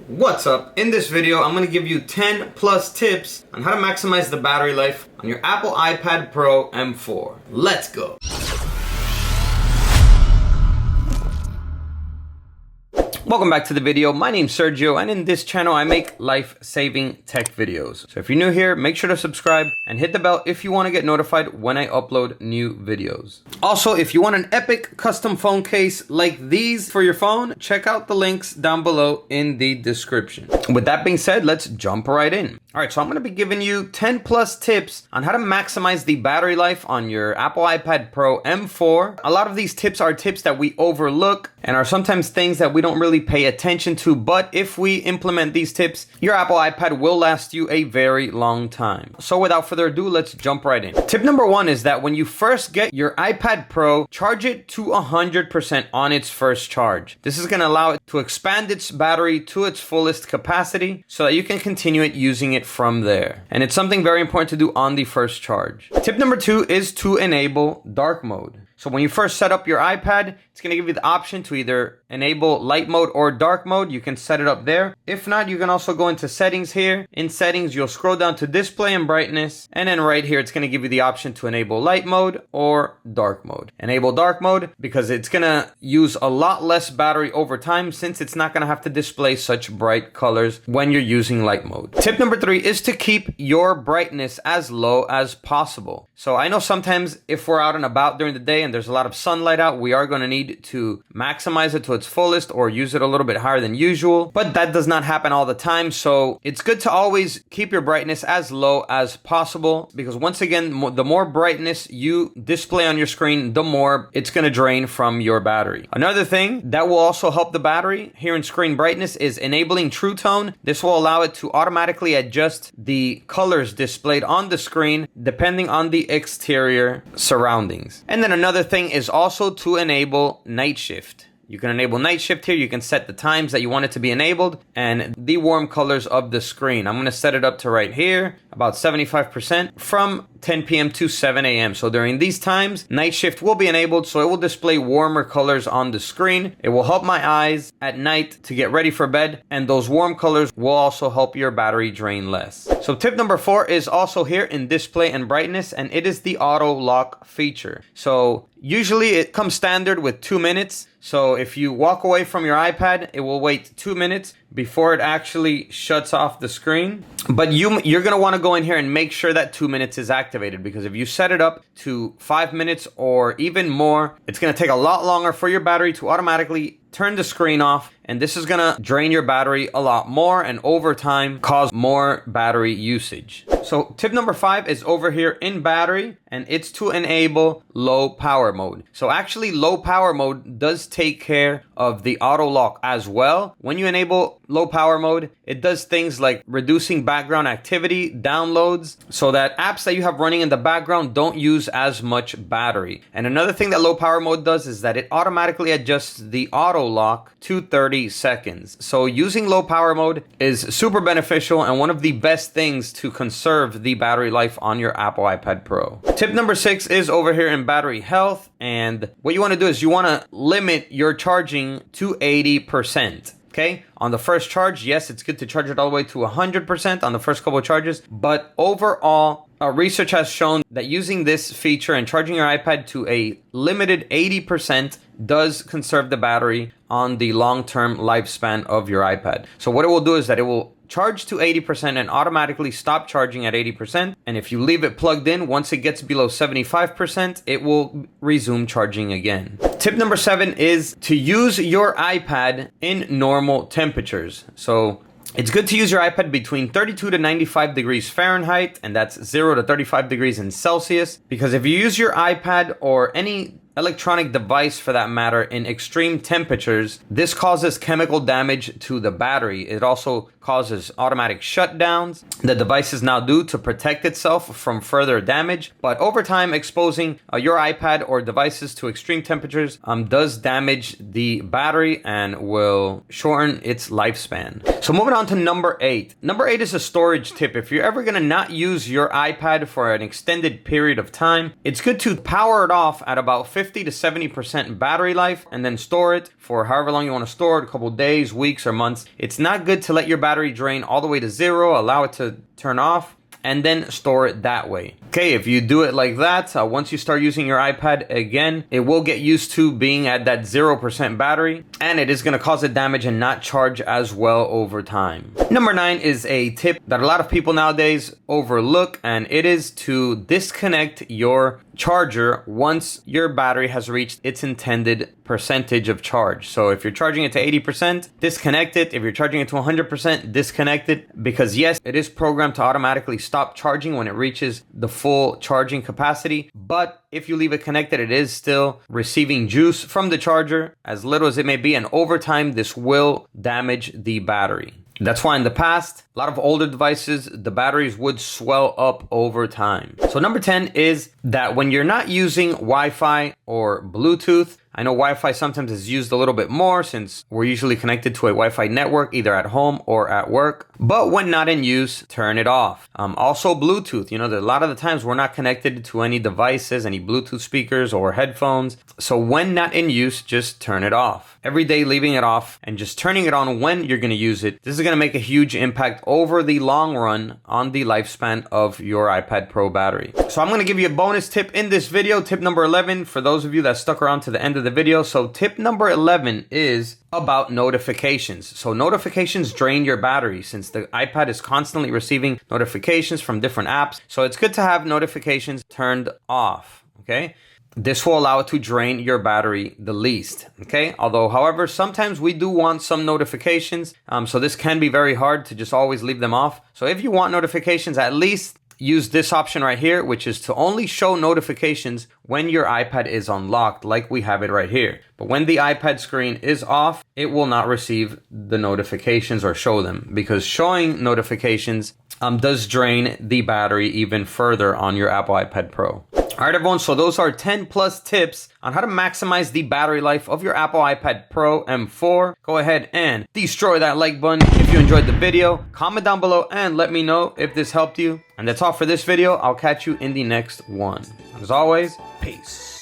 What's up? In this video, I'm going to give you 10 plus tips on how to maximize the battery life on your Apple iPad Pro M4. Let's go! Welcome back to the video. My name's Sergio, and in this channel I make life-saving tech videos. So if you're new here, make sure to subscribe and hit the bell if you want to get notified when I upload new videos. Also, if you want an epic custom phone case like these for your phone, check out the links down below in the description. With that being said, let's jump right in. Alright, so I'm going to be giving you 10 plus tips on how to maximize the battery life on your Apple iPad Pro M4. A lot of these tips are tips that we overlook and are sometimes things that we don't really pay attention to, but if we implement these tips, your Apple iPad will last you a very long time. So without further ado, let's jump right in. Tip number one is that when you first get your iPad Pro, charge it to 100% on its first charge. This is going to allow it to expand its battery to its fullest capacity so that you can continue using it from there. And it's something very important to do on the first charge. Tip number two is to enable dark mode. So when you first set up your iPad, it's going to give you the option to either enable light mode or dark mode. You can set it up there. If not, you can also go into settings here. In settings, you'll scroll down to display and brightness. And then right here, it's going to give you the option to enable light mode or dark mode. Enable dark mode because it's going to use a lot less battery over time since it's not going to have to display such bright colors when you're using light mode. Tip number three is to keep your brightness as low as possible. So I know sometimes if we're out and about during the day and there's a lot of sunlight out, we are going to need to maximize it to its fullest or use it a little bit higher than usual, but that does not happen all the time. So it's good to always keep your brightness as low as possible because once again, the more brightness you display on your screen, the more it's going to drain from your battery. Another thing that will also help the battery here in screen brightness is enabling True Tone. This will allow it to automatically adjust the colors displayed on the screen depending on the exterior surroundings. And then another thing is also to enable night shift. You can enable night shift here. You can set the times that you want it to be enabled and the warm colors of the screen. I'm going to set it up to right here, about 75% from 10 p.m. to 7 a.m. So during these times, night shift will be enabled, so it will display warmer colors on the screen. It will help my eyes at night to get ready for bed, and those warm colors will also help your battery drain less. So tip number four is also here in display and brightness, and it is the auto lock feature. So usually it comes standard with 2 minutes. So if you walk away from your iPad, it will wait 2 minutes before it actually shuts off the screen. But you're going to want to go in here and make sure that 2 minutes is activated, because if you set it up to 5 minutes or even more, it's going to take a lot longer for your battery to automatically turn the screen off, and this is gonna drain your battery a lot more and over time cause more battery usage. So tip number five is over here in battery, and it's to enable low power mode. So actually low power mode does take care of the auto lock as well. When you enable low power mode, it does things like reducing background activity, downloads, so that apps that you have running in the background don't use as much battery. And another thing that low power mode does is that it automatically adjusts the auto lock to 30 seconds. So using low power mode is super beneficial and one of the best things to conserve the battery life on your Apple iPad Pro. Tip number six is over here in battery health, and what you want to do is you want to limit your charging to 80%. Okay, on the first charge, yes, it's good to charge it all the way to 100% on the first couple of charges, but overall, research has shown that using this feature and charging your iPad to a limited 80% does conserve the battery on the long-term lifespan of your iPad. So what it will do is that it will charge to 80% and automatically stop charging at 80%. And if you leave it plugged in, once it gets below 75%, it will resume charging again. Tip number seven is to use your iPad in normal temperatures. So it's good to use your iPad between 32 to 95 degrees Fahrenheit, and that's 0 to 35 degrees in Celsius, because if you use your iPad or any electronic device for that matter in extreme temperatures, this causes chemical damage to the battery. It also causes automatic shutdowns. The device is now due to protect itself from further damage, but over time exposing your iPad or devices to extreme temperatures does damage the battery and will shorten its lifespan. So moving on to number 8. Number 8 is a storage tip. If you're ever going to not use your iPad for an extended period of time, it's good to power it off at about 50 50 to 70% battery life and then store it for however long you want to store it, a couple days, weeks, or months. It's not good to let your battery drain all the way to zero, allow it to turn off, and then store it that way. Okay, if you do it like that, once you start using your iPad again, it will get used to being at that 0% battery, and it is going to cause it damage and not charge as well over time. Number 9 is a tip that a lot of people nowadays overlook, and it is to disconnect your charger once your battery has reached its intended percentage of charge. So if you're charging it to 80%, disconnect it. If you're charging it to 100%, disconnect it, because yes, it is programmed to automatically stop charging when it reaches the full charging capacity. But if you leave it connected, it is still receiving juice from the charger, as little as it may be, and over time, this will damage the battery. That's why in the past, a lot of older devices, the batteries would swell up over time. So number 10 is that when you're not using Wi-Fi or Bluetooth, I know Wi-Fi sometimes is used a little bit more since we're usually connected to a Wi-Fi network either at home or at work. But when not in use, turn it off. Also Bluetooth, a lot of the times we're not connected to any devices, any Bluetooth speakers or headphones. So when not in use, just turn it off. Every day leaving it off and just turning it on when you're going to use it. This is going to make a huge impact over the long run on the lifespan of your iPad Pro battery. So I'm going to give you a bonus tip in this video, tip number 11, for those of you that stuck around to the end of the video. So tip number 11 is about notifications. So notifications drain your battery since the iPad is constantly receiving notifications from different apps. So it's good to have notifications turned off, okay? This will allow it to drain your battery the least, okay? Although, however, sometimes we do want some notifications. So this can be very hard to just always leave them off. So if you want notifications, at least use this option right here, which is to only show notifications when your iPad is unlocked, like we have it right here. But when the iPad screen is off, it will not receive the notifications or show them, because showing notifications does drain the battery even further on your Apple iPad Pro. All right, everyone, so those are 10 plus tips on how to maximize the battery life of your Apple iPad Pro M4. Go ahead and destroy that like button if you enjoyed the video. Comment down below and let me know if this helped you. And that's all for this video. I'll catch you in the next one. As always, peace.